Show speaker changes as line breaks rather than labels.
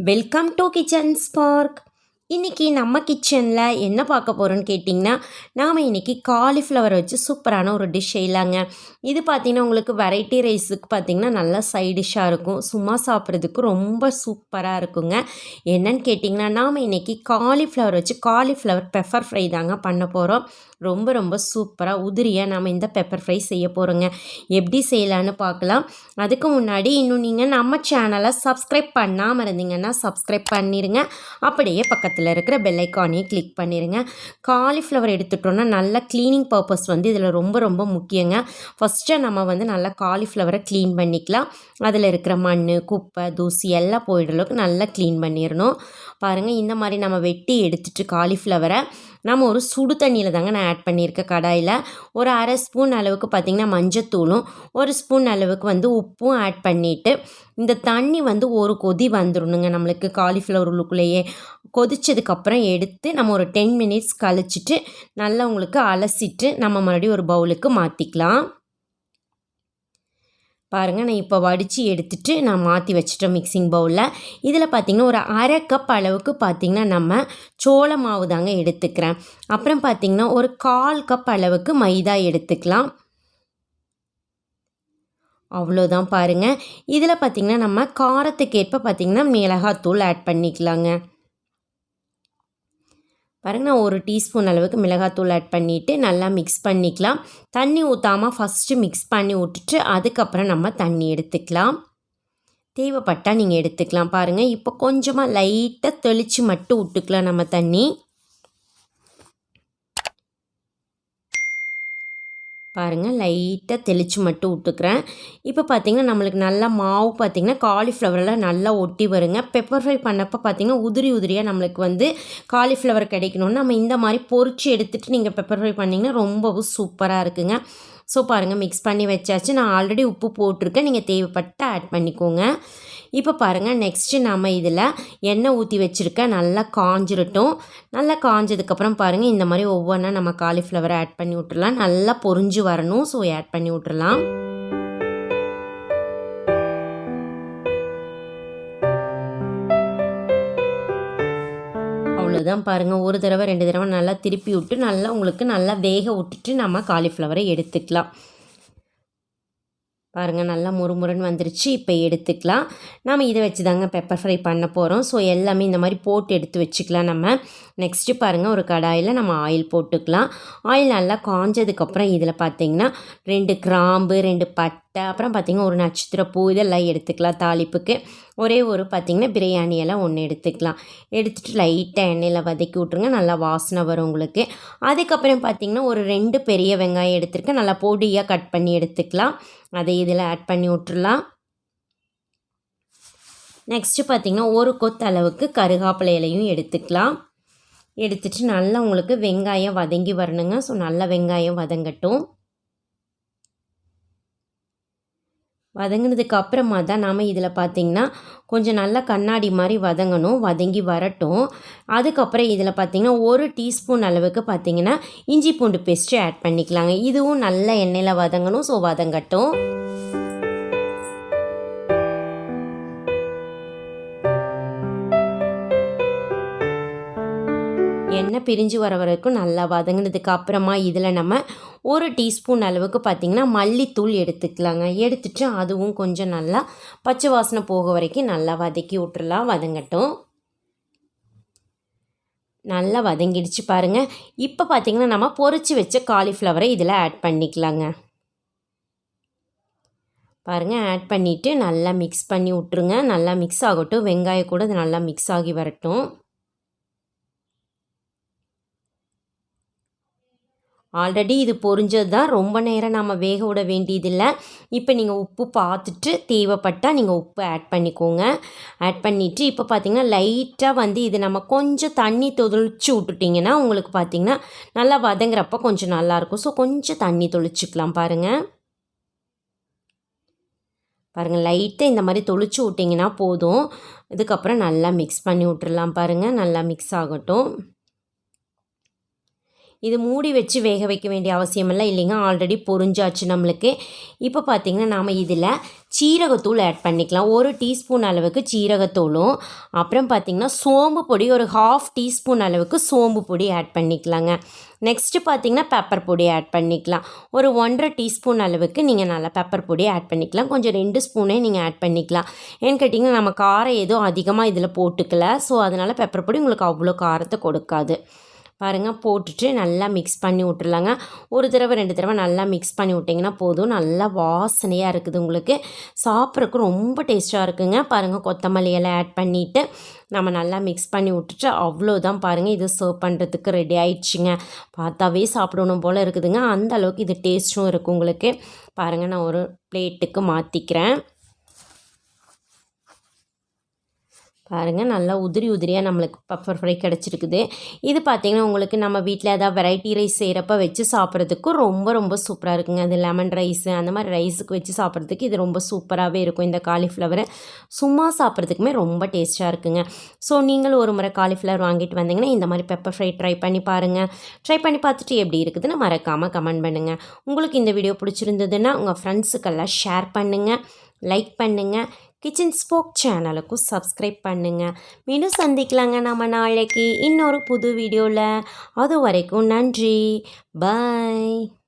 Welcome to kitchen spark. இன்றைக்கி நம்ம கிச்சனில் என்ன பார்க்க போகிறோன்னு கேட்டிங்கன்னா, நாம் இன்றைக்கி காலிஃப்ளவர் வச்சு சூப்பரான ஒரு டிஷ் செய்யலாங்க. இது பார்த்திங்கன்னா உங்களுக்கு வெரைட்டி ரைஸுக்கு பார்த்திங்கன்னா நல்லா சைட் டிஷ்ஷாக இருக்கும். சும்மா சாப்பிட்றதுக்கு ரொம்ப சூப்பராக இருக்குங்க. என்னன்னு கேட்டிங்கன்னா, நாம் இன்றைக்கி காலிஃப்ளவர் வச்சு காலிஃப்ளவர் பெப்பர் ஃப்ரை தாங்க பண்ண போகிறோம். ரொம்ப ரொம்ப சூப்பராக உதிரியாக நம்ம இந்த பெப்பர் ஃப்ரை செய்ய போகிறோங்க. எப்படி செய்யலான்னு பார்க்கலாம். அதுக்கு முன்னாடி இன்னும் நீங்கள் நம்ம சேனலை சப்ஸ்கிரைப் பண்ணாமல் இருந்தீங்கன்னா சப்ஸ்கிரைப் பண்ணிடுங்க. அப்படியே பக்கத்தில் இருக்கிற பெல் ஐக்கானையும் கிளிக் பண்ணிடுங்க. காலிஃப்ளவர் எடுத்துட்டோன்னா நல்லா க்ளீனிங் பர்பஸ் இதில் ரொம்ப ரொம்ப முக்கியங்க. ஃபஸ்ட்டு நம்ம நல்லா காலிஃப்ளவரை க்ளீன் பண்ணிக்கலாம். அதில் இருக்கிற மண், குப்பை, தூசி எல்லாம் போயிடுற அளவுக்கு நல்லா க்ளீன் பண்ணிடணும். பாருங்கள், இந்த மாதிரி நம்ம வெட்டி எடுத்துகிட்டு காலிஃப்ளவரை நம்ம ஒரு சுடு தண்ணியில் தாங்க நான் ஆட் பண்ணியிருக்கேன். கடாயில் ஒரு அரை ஸ்பூன் அளவுக்கு பார்த்திங்கன்னா மஞ்சத்தூளும், ஒரு ஸ்பூன் அளவுக்கு உப்பும் ஆட் பண்ணிவிட்டு இந்த தண்ணி ஒரு கொதி வந்துடணுங்க. நம்மளுக்கு காலிஃப்ளவர் உள்ளுக்குள்ளேயே கொதிச்சதுக்கப்புறம் எடுத்து நம்ம ஒரு 10 மினிட்ஸ் கழிச்சிட்டு நல்லா உங்களுக்கு அலசிட்டு நம்ம மறுபடியும் ஒரு பவுலுக்கு மாற்றிக்கலாம். பாருங்கள், நான் இப்போ வடித்து எடுத்துகிட்டு நான் மாற்றி வச்சுட்டேன் மிக்சிங் பவுலில். இதில் பார்த்திங்கன்னா ஒரு அரை கப் அளவுக்கு பார்த்திங்கன்னா நம்ம சோள மாவு தாங்க எடுத்துக்கிறேன். அப்புறம் பார்த்திங்கன்னா ஒரு 1/4 கப் அளவுக்கு மைதா எடுத்துக்கலாம். அவ்வளோதான் பாருங்கள். இதில் பார்த்திங்கன்னா நம்ம காரத்துக்கேற்ப பார்த்திங்கன்னா மிளகாத்தூள் ஆட் பண்ணிக்கலாங்க. பாருங்கள், நான் ஒரு டீஸ்பூன் அளவுக்கு மிளகாத்தூள் ஆட் பண்ணிவிட்டு நல்லா மிக்ஸ் பண்ணிக்கலாம். தண்ணி ஊற்றாமல் ஃபஸ்ட்டு மிக்ஸ் பண்ணி விட்டுட்டு அதுக்கப்புறம் நம்ம தண்ணி எடுத்துக்கலாம். தேவைப்பட்டால் நீங்கள் எடுத்துக்கலாம். பாருங்கள், இப்போ கொஞ்சமாக லைட்டாக தெளித்து மட்டும் விட்டுக்கலாம் நம்ம தண்ணி. பாருங்கள், லைட்டாக தெளித்து மட்டும் விட்டுக்கிறேன். இப்போ பார்த்திங்கன்னா நம்மளுக்கு நல்லா மாவு பார்த்திங்கன்னா காலிஃப்ளவரெல்லாம் நல்லா ஒட்டி வருங்க. பெப்பர் ஃப்ரை பண்ணப்போ பார்த்திங்கன்னா உதிரி உதிரியாக நம்மளுக்கு காலிஃப்ளவர் கிடைக்கணும்னு நம்ம இந்த மாதிரி பொரித்து எடுத்துகிட்டு நீங்கள் பெப்பர் ஃப்ரை பண்ணிங்கன்னா ரொம்பவும் சூப்பராக இருக்குங்க. ஸோ பாருங்கள், மிக்ஸ் பண்ணி வச்சாச்சு. நான் ஆல்ரெடி உப்பு போட்டிருக்கேன், நீங்கள் தேவைப்பட்டு ஆட் பண்ணிக்கோங்க. இப்போ பாருங்கள், நெக்ஸ்ட்டு நம்ம இதில் எண்ணெய் ஊற்றி வச்சுருக்கேன். நல்லா காஞ்சிரட்டும். நல்லா காஞ்சதுக்கப்புறம் பாருங்கள், இந்த மாதிரி ஒவ்வொன்றா நம்ம காலிஃப்ளவரை ஆட் பண்ணி விட்டுறலாம். நல்லா பொரிஞ்சு வரணும். ஸோ ஆட் பண்ணி விட்டுறலாம். அவ்வளோதான் பாருங்கள், ஒரு தடவை 2 தடவை நல்லா திருப்பி விட்டு நல்லா உங்களுக்கு நல்லா வேக விட்டுட்டு நம்ம காலிஃப்ளவரை எடுத்துக்கலாம். பாருங்கள், நல்லா முறுமுறுன்னு வந்துருச்சு. இப்போ எடுத்துக்கலாம். நம்ம இதை வச்சு தாங்க பெப்பர் ஃப்ரை பண்ண போகிறோம். ஸோ எல்லாமே இந்த மாதிரி போட்டு எடுத்து வச்சுக்கலாம் நம்ம. நெக்ஸ்ட்டு பாருங்கள், ஒரு கடாயில் நம்ம ஆயில் போட்டுக்கலாம். ஆயில் நல்லா காஞ்சதுக்கப்புறம் இதில் பார்த்திங்கன்னா 2 கிராம்பு, 2 பட்டை, அப்புறம் பார்த்திங்கன்னா ஒரு நட்சத்திரப்பூ இதெல்லாம் எடுத்துக்கலாம் தாளிப்புக்கு. ஒரே ஒரு பார்த்திங்கன்னா பிரியாணி எல்லாம் 1 எடுத்துக்கலாம். எடுத்துகிட்டு லைட்டாக எண்ணெயில் வதக்கி விட்ருங்க. நல்லா வாசனை வரும் உங்களுக்கு. அதுக்கப்புறம் பார்த்திங்கன்னா ஒரு 2 பெரிய வெங்காயம் எடுத்துருக்கேன். நல்லா பொடியாக கட் பண்ணி எடுத்துக்கலாம். அதை இதில் ஆட் பண்ணி விட்டுறலாம். நெக்ஸ்ட்டு பார்த்திங்கன்னா ஒரு கொத்து அளவுக்கு கருகாப்பிலை இலையும் எடுத்துக்கலாம். எடுத்துட்டு நல்லா உங்களுக்கு வெங்காயம் வதங்கி வரணுங்க. ஸோ நல்லா வெங்காயம் வதங்கட்டும். வதங்கினதுக்கு அப்புறமா தான் நாம் இதில் பார்த்திங்கன்னா கொஞ்சம் நல்லா கண்ணாடி மாதிரி வதங்கணும். வதங்கி வரட்டும். அதுக்கப்புறம் இதில் பார்த்திங்கன்னா 1 டீஸ்பூன் அளவுக்கு பார்த்திங்கன்னா இஞ்சி பூண்டு பேஸ்ட்டு ஆட் பண்ணிக்கலாங்க. இதுவும் நல்ல எண்ணெயில் வதங்கணும். ஸோ வதங்கட்டும். எண்ணெய் பிரிஞ்சு வர வரைக்கும் நல்லா வதங்கினதுக்கு அப்புறமா இதில் நம்ம 1 டீஸ்பூன் அளவுக்கு பார்த்திங்கன்னா மல்லித்தூள் எடுத்துக்கலாங்க. எடுத்துட்டு அதுவும் கொஞ்சம் நல்லா பச்சை வாசனை போக வரைக்கும் நல்லா வதக்கி விட்டுறலாம். வதங்கட்டும். நல்லா வதங்கிடுச்சு பாருங்கள். இப்போ பார்த்திங்கன்னா நம்ம பொரிச்சு வச்ச காலிஃப்ளவரை இதில் ஆட் பண்ணிக்கலாங்க. பாருங்கள், ஆட் பண்ணிவிட்டு நல்லா மிக்ஸ் பண்ணி விட்ருங்க. நல்லா மிக்ஸ் ஆகட்டும். வெங்காயம் கூட இது நல்லா மிக்ஸ் ஆகி வரட்டும். ஆல்ரெடி இது பொரிஞ்சது தான், ரொம்ப நேரம் நம்ம வேக விட வேண்டியதில்லை. இப்போ நீங்கள் உப்பு பார்த்துட்டு தேவைப்பட்டால் நீங்கள் உப்பு ஆட் பண்ணிக்கோங்க. ஆட் பண்ணிவிட்டு இப்போ பார்த்திங்கன்னா லைட்டாக இது நம்ம கொஞ்சம் தண்ணி தொளிச்சு விட்டுட்டிங்கன்னா உங்களுக்கு பார்த்திங்கன்னா நல்லா வதங்குறப்ப கொஞ்சம் நல்லாயிருக்கும். ஸோ கொஞ்சம் தண்ணி தொளிச்சிக்கலாம். பாருங்கள், லைட்டாக இந்த மாதிரி தொளிச்சு விட்டிங்கன்னா போதும். இதுக்கப்புறம் நல்லா மிக்ஸ் பண்ணி விட்டுறலாம். பாருங்கள், நல்லா மிக்ஸ் ஆகட்டும். இது மூடி வச்சு வேக வைக்க வேண்டிய அவசியமெல்லாம் இல்லைங்க, ஆல்ரெடி பொரிஞ்சாச்சு நம்மளுக்கு. இப்போ பார்த்திங்கன்னா நாம் இதில் சீரகத்தூள் ஆட் பண்ணிக்கலாம். 1 டீஸ்பூன் அளவுக்கு சீரகத்தூளும், அப்புறம் பார்த்திங்கன்னா சோம்பு பொடி ஒரு 1/2 டீஸ்பூன் அளவுக்கு சோம்பு பொடி ஆட் பண்ணிக்கலாங்க. நெக்ஸ்ட்டு பார்த்திங்கன்னா பெப்பர் பொடி ஆட் பண்ணிக்கலாம். ஒரு 1/2 டீஸ்பூன் அளவுக்கு நீங்கள் நல்லா பெப்பர் பொடி ஆட் பண்ணிக்கலாம். கொஞ்சம் 2 ஸ்பூனே நீங்கள் ஆட் பண்ணிக்கலாம். ஏன்னு கேட்டிங்கன்னா நம்ம காரம் எதுவும் அதிகமாக இதில் போட்டுக்கல, ஸோ அதனால் பெப்பர் பொடி உங்களுக்கு அவ்வளோ காரத்தை கொடுக்காது. பாருங்கள், போட்டுட்டு நல்லா மிக்ஸ் பண்ணி விட்டுருலாங்க. ஒரு தடவை 2 தடவை நல்லா மிக்ஸ் பண்ணி விட்டிங்கன்னா போதும். நல்லா வாசனையாக இருக்குது, உங்களுக்கு சாப்பிட்றதுக்கு ரொம்ப டேஸ்ட்டாக இருக்குங்க. பாருங்கள், கொத்தமல்லி எல்லாம் ஆட் பண்ணிவிட்டு நம்ம நல்லா மிக்ஸ் பண்ணி விட்டுட்டு அவ்வளோதான். பாருங்கள், இது சர்வ் பண்ணுறதுக்கு ரெடி ஆயிடுச்சுங்க. பார்த்தாவே சாப்பிடணும் போல் இருக்குதுங்க, அந்த அளவுக்கு இது டேஸ்ட்டும் இருக்குது உங்களுக்கு. பாருங்கள், நான் ஒரு பிளேட்டுக்கு மாற்றிக்கிறேன். பாருங்கள், நல்லா உதிரி உதிரியாக நம்மளுக்கு பெப்பர் ஃப்ரை கிடச்சிருக்குது. இது பார்த்திங்கன்னா உங்களுக்கு நம்ம வீட்டில் ஏதாவது வெரைட்டி ரைஸ் செய்கிறப்ப வச்சு சாப்பிட்றதுக்கு ரொம்ப ரொம்ப சூப்பராக இருக்குங்க. அது லெமன் ரைஸு அந்த மாதிரி ரைஸுக்கு வச்சு சாப்பிட்றதுக்கு இது ரொம்ப சூப்பராகவே இருக்கும். இந்த காலிஃப்ளவரை சும்மா சாப்பிட்றதுக்குமே ரொம்ப டேஸ்ட்டாக இருக்குங்க. ஸோ நீங்களும் ஒரு முறை காலிஃப்ளவர் வாங்கிட்டு வந்தீங்கன்னா இந்த மாதிரி பெப்பர் ஃப்ரை ட்ரை பண்ணி பாருங்கள். ட்ரை பண்ணி பார்த்துட்டு எப்படி இருக்குதுன்னு மறக்காமல் கமெண்ட் பண்ணுங்கள். உங்களுக்கு இந்த வீடியோ பிடிச்சிருந்ததுன்னா உங்கள் ஃப்ரெண்ட்ஸுக்கெல்லாம் ஷேர் பண்ணுங்கள், லைக் பண்ணுங்கள். கிச்சன் ஸ்போக் சேனலுக்கும் சப்ஸ்கிரைப் பண்ணுங்கள். மீண்டும் சந்திக்கலாங்க நம்ம நாளைக்கு இன்னொரு புது வீடியோவில். அது வரைக்கும் நன்றி, பாய்.